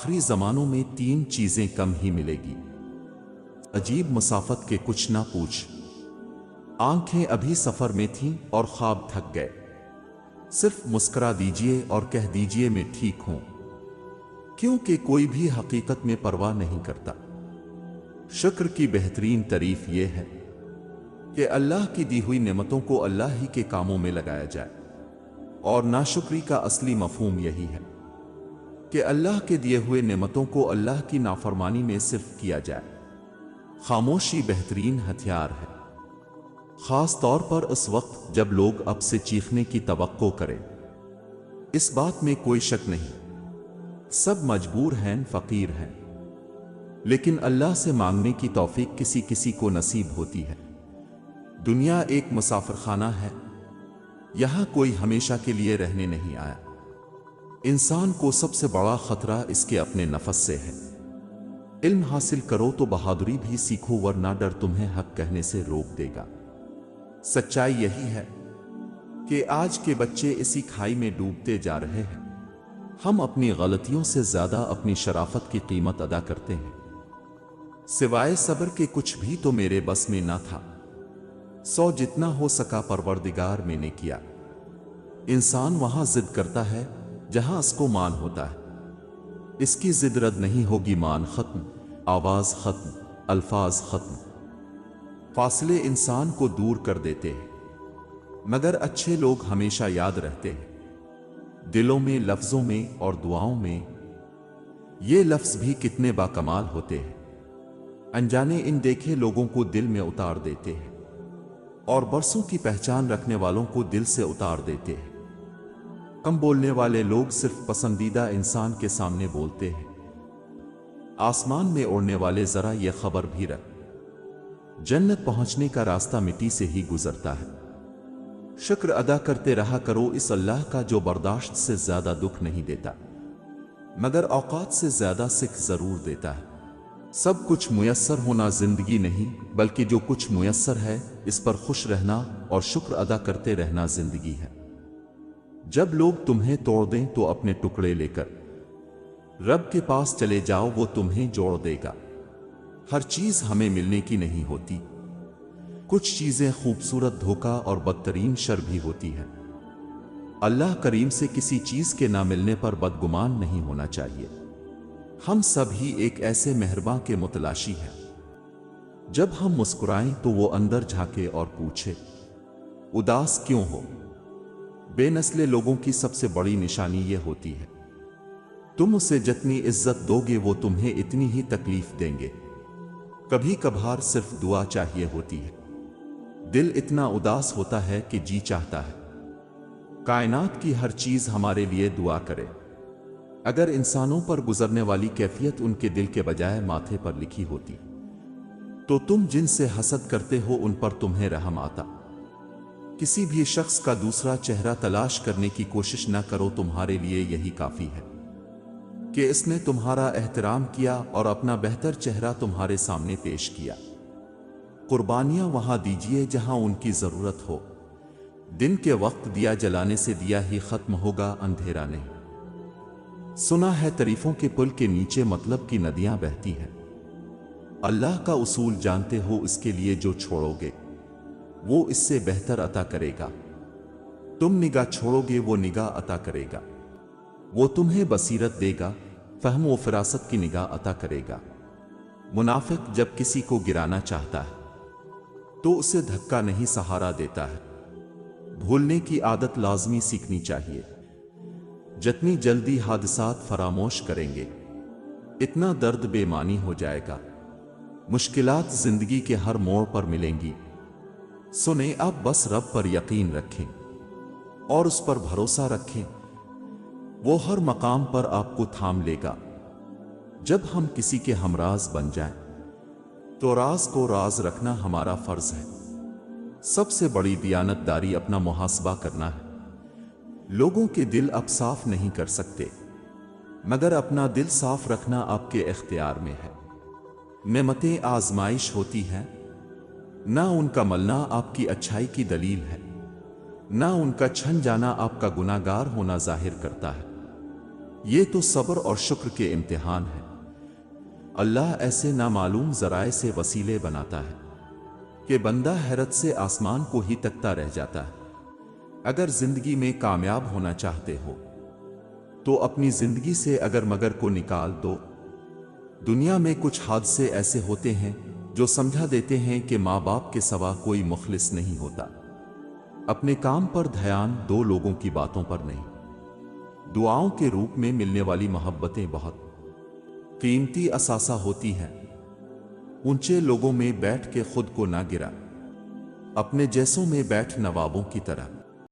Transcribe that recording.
آخری زمانوں میں 3 چیزیں کم ہی ملے گی۔ عجیب مسافت کے کچھ نہ پوچھ۔ آنکھیں ابھی سفر میں تھیں اور خواب تھک گئے۔ صرف مسکرا دیجئے اور کہہ دیجئے میں ٹھیک ہوں، کیونکہ کوئی بھی حقیقت میں پرواہ نہیں کرتا۔ شکر کی بہترین تعریف یہ ہے کہ اللہ کی دی ہوئی نعمتوں کو اللہ ہی کے کاموں میں لگایا جائے، اور ناشکری کا اصلی مفہوم یہی ہے کہ اللہ کے دیے ہوئے نعمتوں کو اللہ کی نافرمانی میں صرف کیا جائے۔ خاموشی بہترین ہتھیار ہے، خاص طور پر اس وقت جب لوگ اب سے چیخنے کی توقع کریں۔ اس بات میں کوئی شک نہیں، سب مجبور ہیں، فقیر ہیں، لیکن اللہ سے مانگنے کی توفیق کسی کسی کو نصیب ہوتی ہے۔ دنیا ایک مسافر خانہ ہے، یہاں کوئی ہمیشہ کے لیے رہنے نہیں آیا۔ انسان کو سب سے بڑا خطرہ اس کے اپنے نفس سے ہے۔ علم حاصل کرو تو بہادری بھی سیکھو، ورنہ ڈر تمہیں حق کہنے سے روک دے گا۔ سچائی یہی ہے کہ آج کے بچے اسی کھائی میں ڈوبتے جا رہے ہیں۔ ہم اپنی غلطیوں سے زیادہ اپنی شرافت کی قیمت ادا کرتے ہیں۔ سوائے صبر کے کچھ بھی تو میرے بس میں نہ تھا، سو جتنا ہو سکا پروردگار میں نے کیا۔ انسان وہاں ضد کرتا ہے جہاں اس کو مان ہوتا ہے۔ اس کی ضد رد نہیں ہوگی، مان ختم، آواز ختم، الفاظ ختم۔ فاصلے انسان کو دور کر دیتے ہیں، مگر اچھے لوگ ہمیشہ یاد رہتے ہیں، دلوں میں، لفظوں میں اور دعاؤں میں۔ یہ لفظ بھی کتنے باکمال ہوتے ہیں، انجانے ان دیکھے لوگوں کو دل میں اتار دیتے ہیں، اور برسوں کی پہچان رکھنے والوں کو دل سے اتار دیتے ہیں۔ کم بولنے والے لوگ صرف پسندیدہ انسان کے سامنے بولتے ہیں۔ آسمان میں اڑنے والے ذرا یہ خبر بھی رکھ، جنت پہنچنے کا راستہ مٹی سے ہی گزرتا ہے۔ شکر ادا کرتے رہا کرو اس اللہ کا جو برداشت سے زیادہ دکھ نہیں دیتا، مگر اوقات سے زیادہ سکھ ضرور دیتا ہے۔ سب کچھ میسر ہونا زندگی نہیں، بلکہ جو کچھ میسر ہے اس پر خوش رہنا اور شکر ادا کرتے رہنا زندگی ہے۔ جب لوگ تمہیں توڑ دیں تو اپنے ٹکڑے لے کر رب کے پاس چلے جاؤ، وہ تمہیں جوڑ دے گا۔ ہر چیز ہمیں ملنے کی نہیں ہوتی، کچھ چیزیں خوبصورت دھوکہ اور بدترین شر بھی ہوتی ہیں۔ اللہ کریم سے کسی چیز کے نہ ملنے پر بدگمان نہیں ہونا چاہیے۔ ہم سب ہی ایک ایسے مہرباں کے متلاشی ہیں۔ جب ہم مسکرائیں تو وہ اندر جھانکے اور پوچھے، اداس کیوں ہو؟ بے نسل لوگوں کی سب سے بڑی نشانی یہ ہوتی ہے، تم اسے جتنی عزت دو گے وہ تمہیں اتنی ہی تکلیف دیں گے۔ کبھی کبھار صرف دعا چاہیے ہوتی ہے۔ دل اتنا اداس ہوتا ہے کہ جی چاہتا ہے کائنات کی ہر چیز ہمارے لیے دعا کرے۔ اگر انسانوں پر گزرنے والی کیفیت ان کے دل کے بجائے ماتھے پر لکھی ہوتی تو تم جن سے حسد کرتے ہو ان پر تمہیں رحم آتا۔ کسی بھی شخص کا دوسرا چہرہ تلاش کرنے کی کوشش نہ کرو، تمہارے لیے یہی کافی ہے کہ اس نے تمہارا احترام کیا اور اپنا بہتر چہرہ تمہارے سامنے پیش کیا۔ قربانیاں وہاں دیجیے جہاں ان کی ضرورت ہو۔ دن کے وقت دیا جلانے سے دیا ہی ختم ہوگا، اندھیرا نہیں۔ سنا ہے تعریفوں کے پل کے نیچے مطلب کی ندیاں بہتی ہیں۔ اللہ کا اصول جانتے ہو، اس کے لیے جو چھوڑو گے وہ اس سے بہتر عطا کرے گا۔ تم نگاہ چھوڑو گے وہ نگاہ عطا کرے گا۔ وہ تمہیں بصیرت دے گا، فہم و فراست کی نگاہ عطا کرے گا۔ منافق جب کسی کو گرانا چاہتا ہے تو اسے دھکا نہیں سہارا دیتا ہے۔ بھولنے کی عادت لازمی سیکھنی چاہیے۔ جتنی جلدی حادثات فراموش کریں گے اتنا درد بے معنی ہو جائے گا۔ مشکلات زندگی کے ہر موڑ پر ملیں گی، سنیں آپ بس رب پر یقین رکھیں اور اس پر بھروسہ رکھیں، وہ ہر مقام پر آپ کو تھام لے گا۔ جب ہم کسی کے ہمراز بن جائیں تو راز کو راز رکھنا ہمارا فرض ہے۔ سب سے بڑی دیانت داری اپنا محاسبہ کرنا ہے۔ لوگوں کے دل آپ صاف نہیں کر سکتے، مگر اپنا دل صاف رکھنا آپ کے اختیار میں ہے۔ نعمتیں آزمائش ہوتی ہیں، نہ ان کا ملنا آپ کی اچھائی کی دلیل ہے، نہ ان کا چھن جانا آپ کا گناہگار ہونا ظاہر کرتا ہے۔ یہ تو صبر اور شکر کے امتحان ہے۔ اللہ ایسے نامعلوم ذرائع سے وسیلے بناتا ہے کہ بندہ حیرت سے آسمان کو ہی تکتا رہ جاتا ہے۔ اگر زندگی میں کامیاب ہونا چاہتے ہو تو اپنی زندگی سے اگر مگر کو نکال دو۔ دنیا میں کچھ حادثے ایسے ہوتے ہیں جو سمجھا دیتے ہیں کہ ماں باپ کے سوا کوئی مخلص نہیں ہوتا۔ اپنے کام پر دھیان دو، لوگوں کی باتوں پر نہیں۔ دعاؤں کے روپ میں ملنے والی محبتیں بہت قیمتی اثاثہ ہوتی ہیں۔ اونچے لوگوں میں بیٹھ کے خود کو نہ گرا، اپنے جیسوں میں بیٹھ نوابوں کی طرح۔